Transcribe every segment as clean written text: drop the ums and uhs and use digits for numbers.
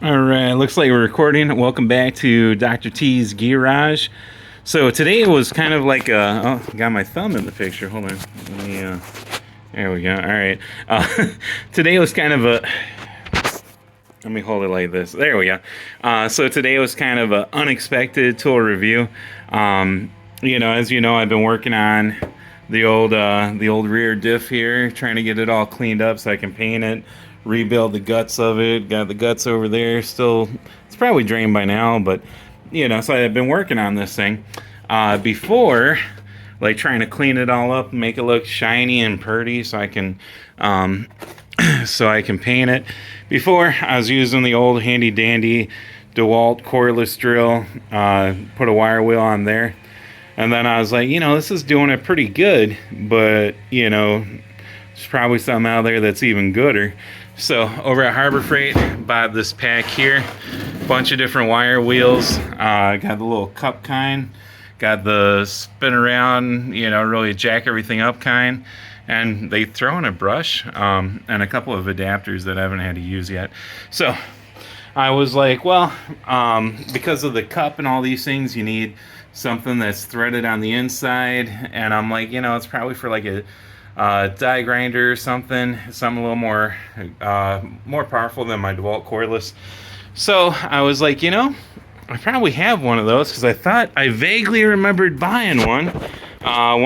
All right, looks like we're recording. Welcome back to Dr. T's Gee-Rhage. So today was kind of like a, oh, got my thumb in the picture. Hold on. Let me, there we go. All right. Today was kind of a, let me hold it like this. There we go. So today was kind of an unexpected tool review. As you know, I've been working on the old rear diff here, trying to get it all cleaned up so I can paint it, rebuild the guts of it. Got the guts over there still. It's probably drained by now, but so I've been working on this thing before, like trying to clean it all up and make it look shiny and pretty so I can paint it. Before, I was using the old handy dandy DeWalt cordless drill, put a wire wheel on there. And then I was like, this is doing it pretty good, but, there's probably something out there that's even gooder. So over at Harbor Freight, bought this pack here, bunch of different wire wheels. Got the little cup kind, got the spin around, really jack everything up kind. And they throw in a brush and a couple of adapters that I haven't had to use yet. So I was like, well, because of the cup and all these things, you need something that's threaded on the inside, and I'm like, it's probably for like a die grinder or something a little more powerful than my DeWalt cordless. So I was like, I probably have one of those, because I thought I vaguely remembered buying one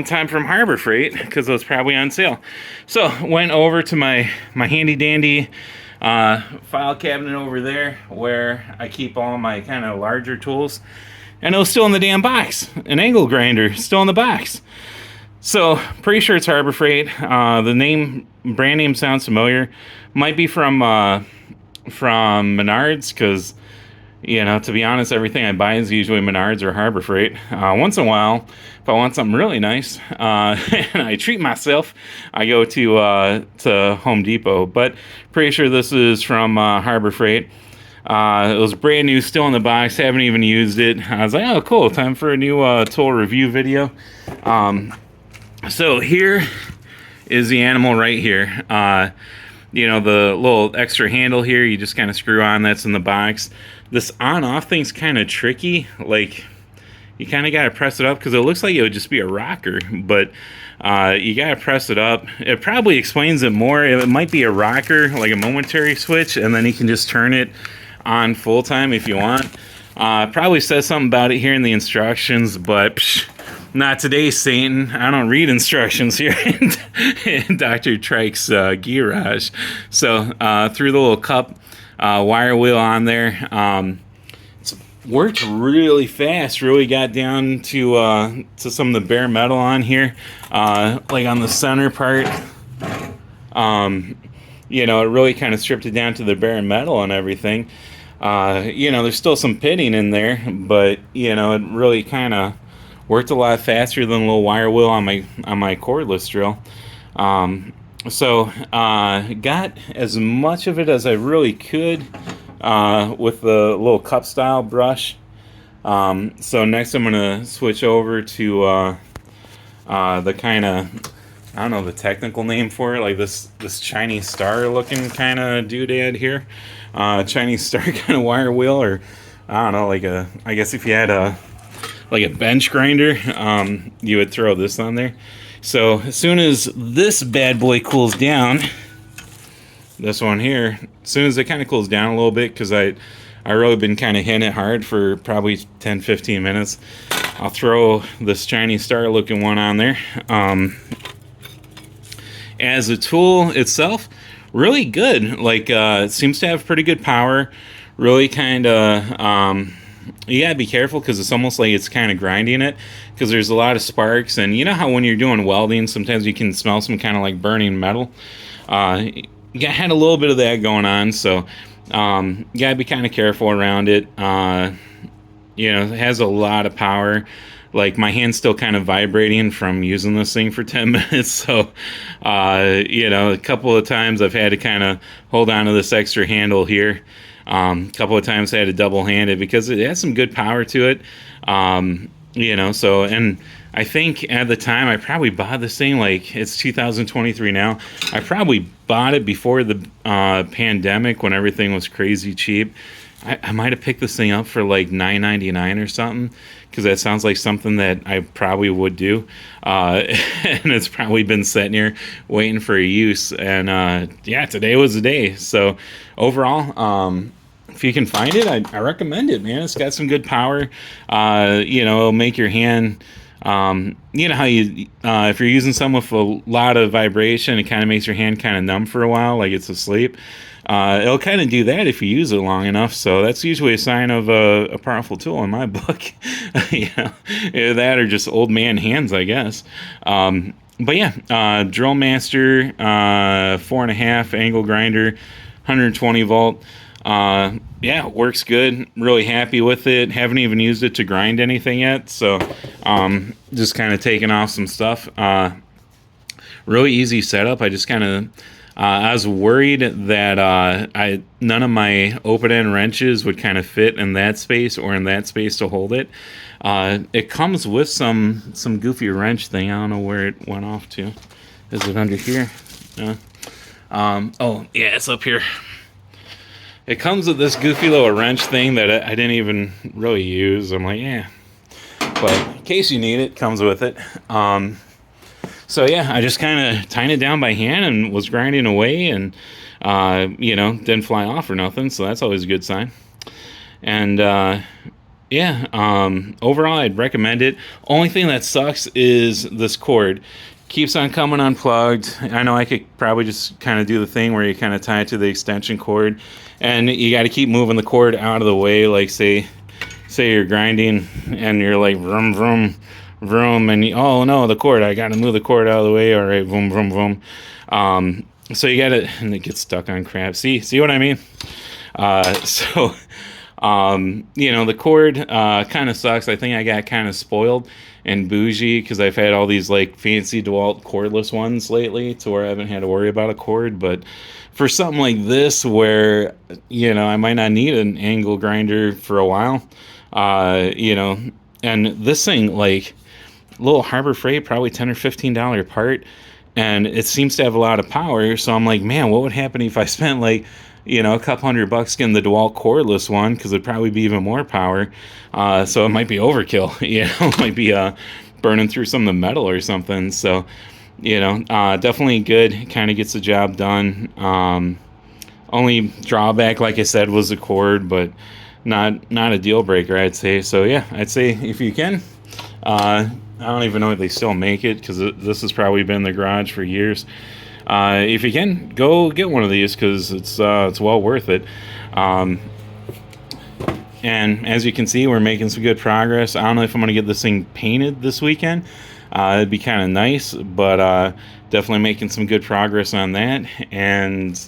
time from Harbor Freight, because it was probably on sale. So went over to my handy dandy file cabinet over there where I keep all my kind of larger tools. And it was still in the damn box. An angle grinder, still in the box. So, pretty sure it's Harbor Freight. The brand name sounds familiar. Might be from Menards, because, to be honest, everything I buy is usually Menards or Harbor Freight. Once in a while, if I want something really nice, and I treat myself, I go to Home Depot. But pretty sure this is from Harbor Freight. It was brand new, still in the box, haven't even used it. I was like, oh, cool, time for a new tool review video. So here is the animal right here. The little extra handle here, you just kind of screw on, that's in the box. This on-off thing's kind of tricky. Like, you kind of got to press it up, because it looks like it would just be a rocker, but you got to press it up. It probably explains it more. It might be a rocker, like a momentary switch, and then you can just turn it on full time if you want. Probably says something about it here in the instructions, but not today, Satan. I don't read instructions here in Dr. Trike's Gee-Rhage. So threw the little cup wire wheel on there. It's worked really fast. Really got down to some of the bare metal on here, like on the center part. It really kind of stripped it down to the bare metal and everything. There's still some pitting in there, but it really kind of worked a lot faster than the little wire wheel on my cordless drill. So got as much of it as I really could with the little cup style brush. So next I'm gonna switch over to the kind of, I don't know the technical name for it, like this Chinese star looking kind of doodad here. Chinese star kind of wire wheel, or I don't know, I guess if you had a bench grinder, you would throw this on there. So as soon as this bad boy cools down, this one here, as soon as it kind of cools down a little bit, because I really been kind of hitting it hard for probably 10-15 minutes, I'll throw this Chinese star looking one on there. As a tool itself, really good. Like, it seems to have pretty good power. Really kind of, you gotta be careful, because it's almost like it's kind of grinding it, because there's a lot of sparks. And you know how when you're doing welding, sometimes you can smell some kind of like burning metal. You had a little bit of that going on, so you gotta be kind of careful around it. It has a lot of power. Like, my hand's still kind of vibrating from using this thing for 10 minutes. So, a couple of times I've had to kind of hold on to this extra handle here. A couple of times I had to double hand it, because it has some good power to it. So, and I think at the time I probably bought this thing, like it's 2023 now. I probably bought it before the pandemic when everything was crazy cheap. I might have picked this thing up for like $9.99 or something, because that sounds like something that I probably would do. And it's probably been sitting here waiting for a use. And yeah, today was the day. So overall, if you can find it, I recommend it, man. It's got some good power. It'll make your hand. You know how if you're using some with a lot of vibration, it kind of makes your hand kind of numb for a while, like it's asleep. It'll kind of do that if you use it long enough. So that's usually a sign of a powerful tool in my book. Either that or just old man hands, I guess. But yeah, Drill Master, 4.5 angle grinder, 120 volt. Yeah, works good. Really happy with it. Haven't even used it to grind anything yet. So just kind of taking off some stuff. Really easy setup. I just kind of I was worried that none of my open end wrenches would kind of fit in that space or in that space to hold it. It comes with some goofy wrench thing. I don't know where it went off to. Is it under here? Oh yeah, it's up here. It comes with this goofy little wrench thing that I didn't even really use. I'm like, yeah. But in case you need it, comes with it. So yeah, I just kind of tied it down by hand and was grinding away, and didn't fly off or nothing. So that's always a good sign. And overall, I'd recommend it. Only thing that sucks is this cord. Keeps on coming unplugged. I know I could probably just kind of do the thing where you kind of tie it to the extension cord, and you got to keep moving the cord out of the way. Like say you're grinding and you're like vroom vroom vroom, and oh no, the cord! I got to move the cord out of the way. All right, vroom vroom vroom. So you got to, and it gets stuck on crap. See what I mean? The cord kind of sucks. I think I got kind of spoiled and bougie because I've had all these like fancy DeWalt cordless ones lately to where I haven't had to worry about a cord. But for something like this where, I might not need an angle grinder for a while, and this thing, like, little Harbor Freight, probably $10 or $15 part, and it seems to have a lot of power. So I'm like, man, what would happen if I spent like, a couple $100 getting the DeWalt cordless one, because it'd probably be even more power. So it might be overkill. It might be burning through some of the metal or something. So, definitely good. Kind of gets the job done. Only drawback, like I said, was the cord, but not a deal breaker, I'd say. So yeah, I'd say if you can. I don't even know if they still make it, because this has probably been in the garage for years. If you can, go get one of these, because it's well worth it. And as you can see, we're making some good progress. I don't know if I'm going to get this thing painted this weekend. It'd be kind of nice, but definitely making some good progress on that. And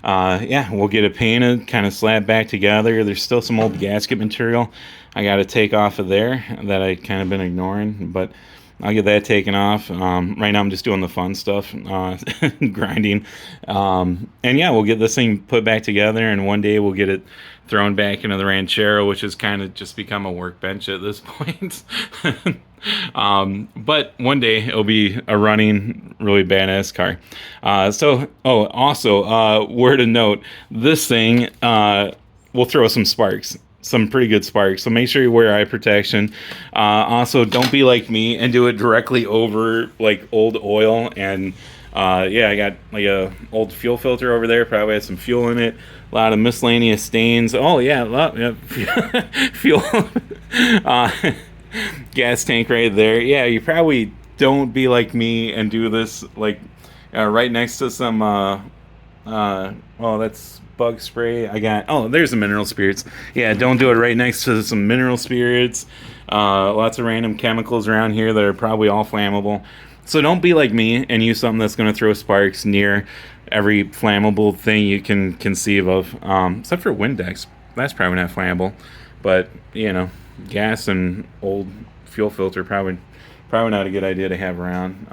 we'll get it painted, kind of slapped back together. There's still some old gasket material I got to take off of there that I kind of been ignoring, but I'll get that taken off. Right now I'm just doing the fun stuff, grinding. And yeah, we'll get this thing put back together, and one day we'll get it thrown back into the Ranchero, which has kind of just become a workbench at this point. But one day it'll be a running, really badass car. Also, word of note, this thing will throw some sparks. Some pretty good sparks, so make sure you wear eye protection. Also, don't be like me and do it directly over like old oil. And I got like a old fuel filter over there, probably had some fuel in it, a lot of miscellaneous stains. Oh yeah, fuel. Gas tank right there. Yeah, you probably don't be like me and do this like right next to some that's bug spray. There's the mineral spirits. Yeah, don't do it right next to some mineral spirits. Lots of random chemicals around here that are probably all flammable. So don't be like me and use something that's going to throw sparks near every flammable thing you can conceive of, except for Windex. That's probably not flammable, but gas and old fuel filter probably not a good idea to have around.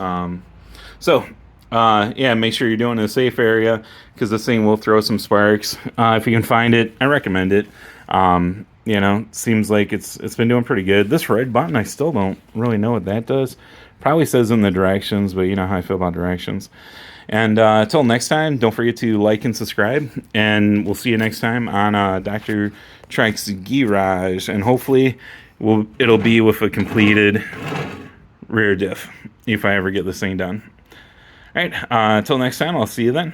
Make sure you're doing it in a safe area, because this thing will throw some sparks. If you can find it, I recommend it. You know, seems like it's been doing pretty good. This red button, I still don't really know what that does. Probably says in the directions, but you know how I feel about directions. And until next time, don't forget to like and subscribe. And we'll see you next time on Dr. Trike's Gee-Rhage. And hopefully it'll be with a completed rear diff if I ever get this thing done. All right, until next time, I'll see you then.